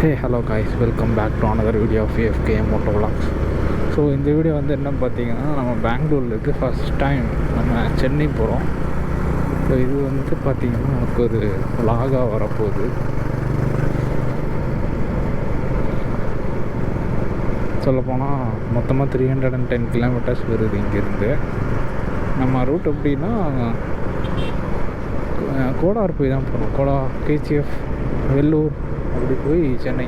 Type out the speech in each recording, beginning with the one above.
Hey hello guys, welcome back to another video of AFKM Moto Vlogs. So இந்த வீடியோ வந்து என்ன பார்த்தீங்கன்னா, நம்ம பெங்களூர்லேருந்து ஃபஸ்ட் டைம் நம்ம சென்னை போகிறோம். ஸோ இது வந்து பார்த்திங்கன்னா நமக்கு ஒரு vlog-ஆ வரப்போகுது. சொல்லப்போனால் மொத்தமாக 310 கிலோமீட்டர்ஸ் வருது இங்கேருந்து. நம்ம ரூட் எப்படின்னா கோடார் போய் தான் போகிறோம். கோடா, KGF, வெள்ளூர் அப்படி போய் சென்னை.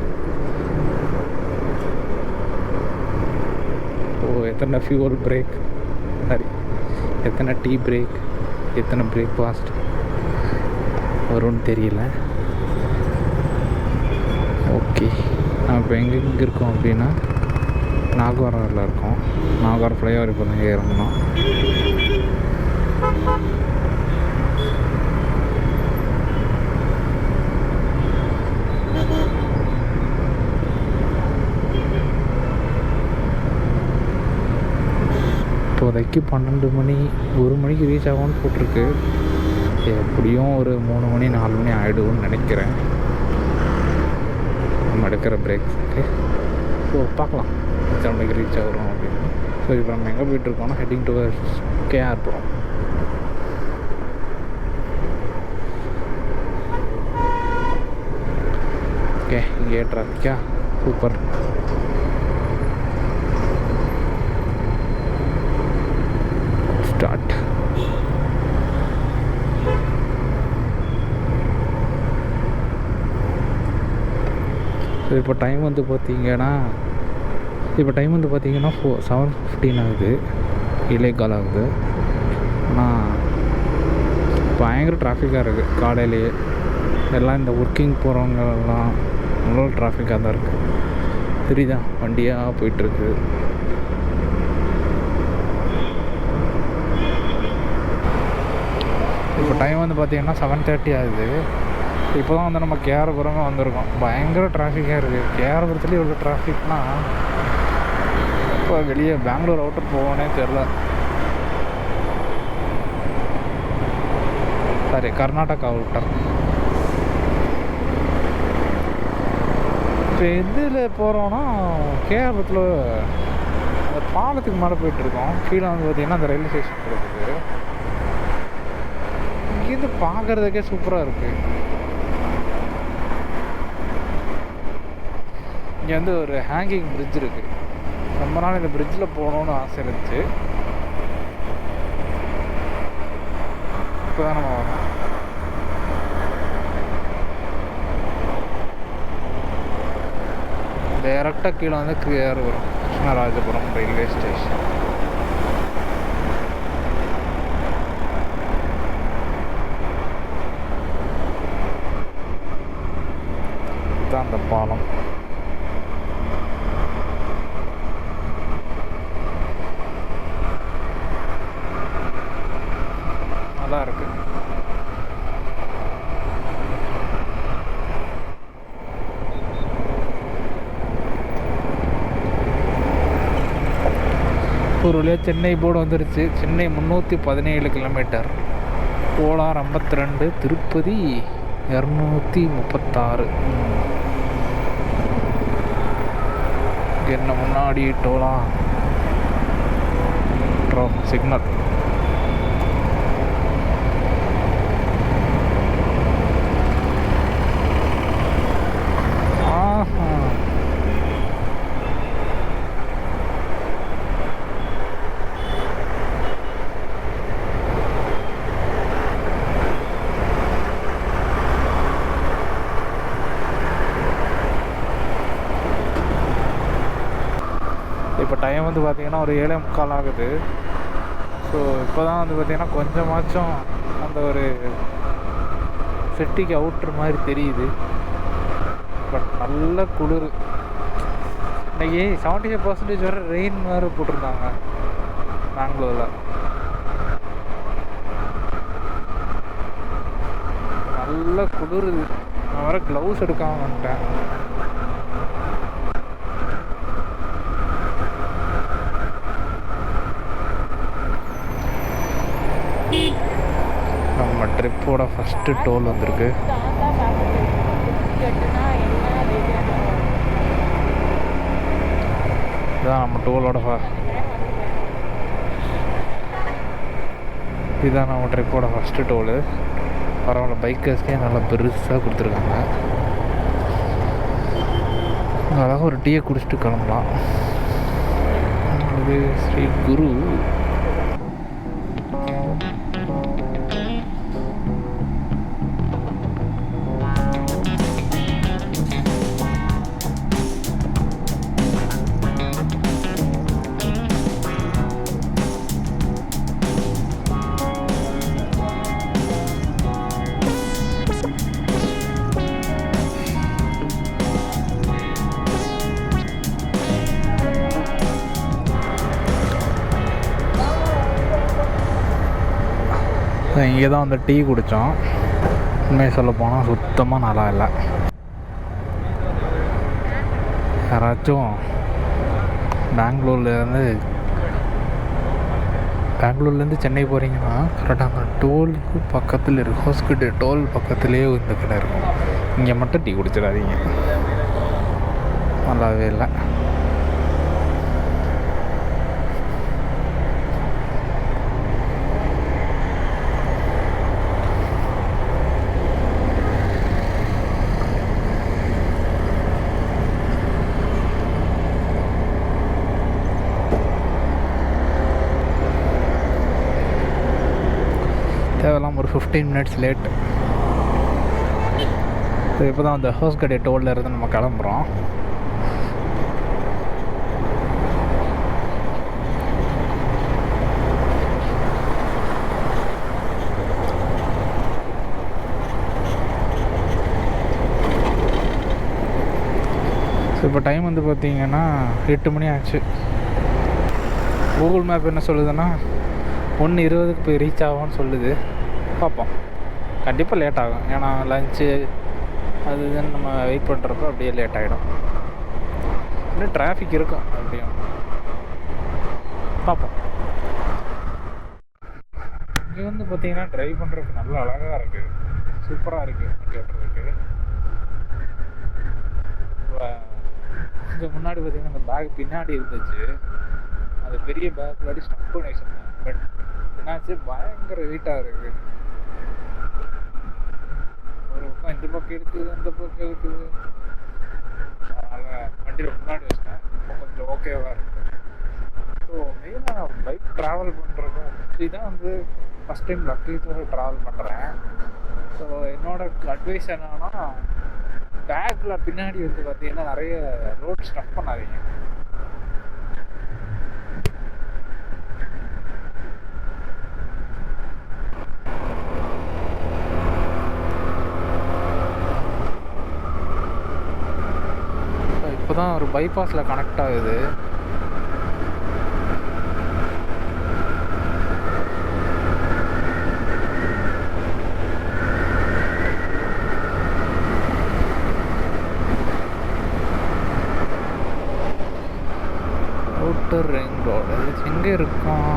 எத்தனை ஃபியூவல் பிரேக், சாரி எத்தனை டீ பிரேக், எத்தனை பிரேக்ஃபாஸ்ட் வரும்னு தெரியல. ஓகே, நான் இப்போ எங்கே இருக்கோம் அப்படின்னா நாகவரில் இருக்கோம். நாகவர் ஃப்ளைஓவர் இப்போ தான் இறங்கணும். இப்போதைக்கு 12 மணி, 1 மணிக்கு ரீச் ஆகும்னு போட்டிருக்கு. எப்படியும் ஒரு 3 மணி 4 மணி ஆகிடும்னு நினைக்கிறேன் நம்ம எடுக்கிற பிரேக்ஸ். ஓகே, ஸோ பார்க்கலாம் எத்தனை மணிக்கு ரீச் ஆகிறோம் அப்படின்னு. ஸோ இப்போ நம்ம எங்கே போயிட்டுருக்கோம்னா ஹெட்டிங் டுவர்ட்ஸ் KR போகிறோம். ஓகே, இங்கே டிராஃபிக்கா, சூப்பர். ஸ்டார்ட். இப்போ டைம் வந்து பார்த்தீங்கன்னா 7:15 ஆகுது, இலைக்கால் ஆகுது. ஆனால் பயங்கர டிராஃபிக்காக இருக்குது. காலையிலேயே எல்லாம் இந்த ஒர்க்கிங் போகிறவங்கெல்லாம் நல்ல டிராஃபிக்காக தான் இருக்குது. தெரியுதா, வண்டியாக போயிட்டுருக்கு. இப்போ டைம் வந்து பார்த்திங்கன்னா 7:30 ஆகுது. இப்போ தான் வந்து நம்ம கேரபுரமே வந்திருக்கோம். பயங்கர டிராஃபிக்காக இருக்குது. கேரபுரத்துலேயே எவ்வளோ டிராஃபிக்னால் இப்போ வெளியே பெங்களூர் அவுட்டர் போவோன்னே தெரில. Sorry, Karnataka outer. இப்போ எதில் போகிறோன்னா கேரபுரத்தில் அந்த பாலத்துக்கு மேலே போயிட்டுருக்கோம். கீழே வந்து பார்த்திங்கன்னா அந்த ரயில்வே ஸ்டேஷன் இருக்குது. இங்கேருந்து பார்க்குறதுக்கே சூப்பராக இருக்குது. இங்கே வந்து ஒரு ஹேங்கிங் பிரிட்ஜ் இருக்குது. ரொம்ப நாள் இந்த பிரிட்ஜில் போகணுன்னு ஆசை இருந்துச்சு. இப்போ தான் நம்ம வரோம். டைரெக்டாக கீழே வந்து KR வரும், கிருஷ்ணராஜபுரம் ரயில்வே ஸ்டேஷன். இதுதான் அந்த பாலம். நல்லா இருக்கு. ஒரு வழியாக சென்னை போர்டு வந்துருச்சு. சென்னை 317 கிலோமீட்டர், கோலார் 52, திருப்பதி 236. என்ன முன்னாடி டோலா சிக்னல். இப்போ டைம் வந்து பார்த்திங்கன்னா ஒரு 7:45 ஆகுது. ஸோ இப்போ தான் வந்து பார்த்திங்கன்னா கொஞ்சமாச்சும் அந்த ஒரு சிட்டிக்கு அவுட்ரு மாதிரி தெரியுது. பட் நல்ல குளிர். இன்றைக்கி 75% வரை ரெயின் வேறு போட்டிருந்தாங்க பெங்களூரில். நல்ல குளிருது. நான் வேறு க்ளவுஸ் எடுக்காமல் வந்துட்டேன். நம்ம ட்ரிப்போட ஃபஸ்ட்டு டோல் வந்திருக்கு. இதுதான் நம்ம டோலோட இதுதான் நம்ம ட்ரிப்போட ஃபஸ்ட்டு டோலு. பரவாயில்ல, பைக்கர்ஸ்க்கே நல்லா பெருசாக கொடுத்துருக்காங்க. அழகாக ஒரு டீயை குடிச்சிட்டு கிளம்பலாம். இது ஸ்ரீ குரு. இங்கே தான் வந்து டீ குடித்தோம். உண்மையை சொல்ல போனால் சுத்தமாக நல்லா இல்லை. யாராச்சும் பெங்களூர்லேருந்து சென்னை போகிறீங்கன்னா கரெக்டாக அந்த டோலுக்கு பக்கத்தில் இருக்குது, ஹோஸ்கிட்ட டோல் பக்கத்துலேயே இந்த கடை இருக்கும். இங்கே மட்டும் டீ குடிச்சிடாதீங்க, நல்லாவே இல்லை. தேவையில்லாம ஒரு 15 மினிட்ஸ் லேட். இப்போ தான் அந்த ஹோஸ்கடே டோலில் இருந்து நம்ம கிளம்புறோம். ஸோ இப்போ டைம் வந்து பார்த்திங்கன்னா 8 மணி ஆச்சு. கூகுள் மேப் என்ன சொல்லுதுன்னா 1:20 போய் ரீச் ஆகும்னு சொல்லுது. பார்ப்போம், கண்டிப்பாக லேட் ஆகும். ஏன்னா லஞ்சு அது இதுன்னு நம்ம வெயிட் பண்ணுறப்ப அப்படியே லேட் ஆகிடும். இன்னும் டிராஃபிக் இருக்கும், அப்படியும் பார்ப்போம். இங்கே வந்து பார்த்திங்கன்னா ட்ரைவ் பண்ணுறதுக்கு நல்லா அழகாக இருக்குது, சூப்பராக இருக்குது கேட்டுறதுக்கு. கொஞ்சம் முன்னாடி பார்த்திங்கன்னா அந்த பேக் பின்னாடி இருந்துச்சு, அது பெரிய பேக் முன்னாடி ஸ்டப் பண்ணி வச்சுருந்தேன். பட் என்னாச்சு, பயங்கர வெயிட்டாக இருக்குது. ஒரு பக்கம் இந்த பக்கம் இருக்குது, அந்த பக்கம் இருக்குது. அதனால் வண்டியில் முன்னாடி வச்சிட்டேன். இப்போ கொஞ்சம் ஓகேவாக இருக்குது. ஸோ மெயினாக பைக் ட்ராவல் பண்ணுறப்ப இதுதான் வந்து ஃபஸ்ட் டைம் லக்கேஜோடு ட்ராவல் பண்ணுறேன். ஸோ என்னோட அட்வைஸ் என்னன்னா, பேக்கில் பின்னாடி வந்து பார்த்திங்கன்னா நிறைய ரோட் ஸ்டப் பண்ணாதீங்க. இப்போ தான் ஒரு பைபாஸில் கனெக்ட் ஆகுது. அவுட்டர் ரிங் ரோடு எங்கே இருக்கும்?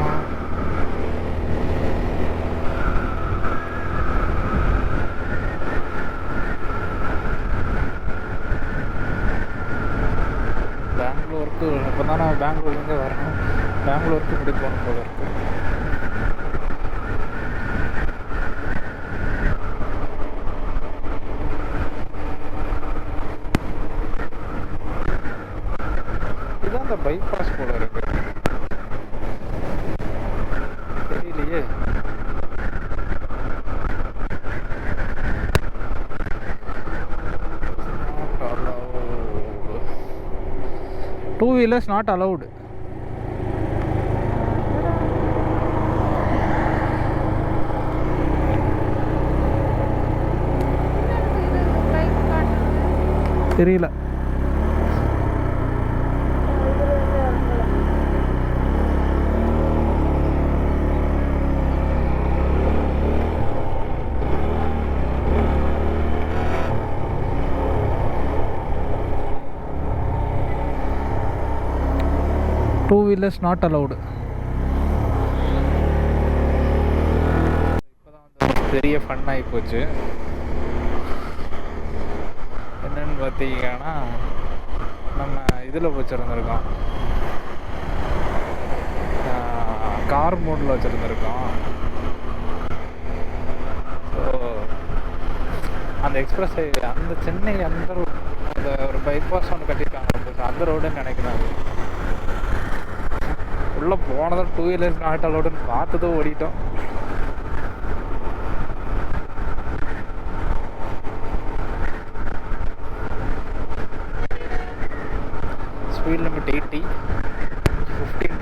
பெங்களூருக்கு இப்போ தான் நான் பெங்களூர்லேருந்து வரணும். பெங்களூருக்கு இப்படி போகணும் போல இருக்கு. இதுதான் அந்த பைபாஸ் போல இருக்கு, தெரியலையே. Two-wheelers not allowed. தெரியல. Two-wheelers not allowed. இப்போதான் வந்து பெரிய ஃபன் ஆகி போச்சு. என்னன்னு பார்த்தீங்கன்னா, நம்ம இதில் வச்சுருந்துருக்கோம், கார் மோடில் வச்சுருந்துருக்கோம். ஸோ அந்த எக்ஸ்பிரஸ் அந்த சென்னை அந்த அந்த ஒரு பைபாஸ் ஒன்று கட்டியிருக்காங்க, அந்த ரோடுன்னு நினைக்கிறேன். உள்ளே போனதும் 2 வீலர்ஸ் நாட் அலோடுன்னு பார்த்ததும் ஓடிட்டோம். Speed limit 80, 15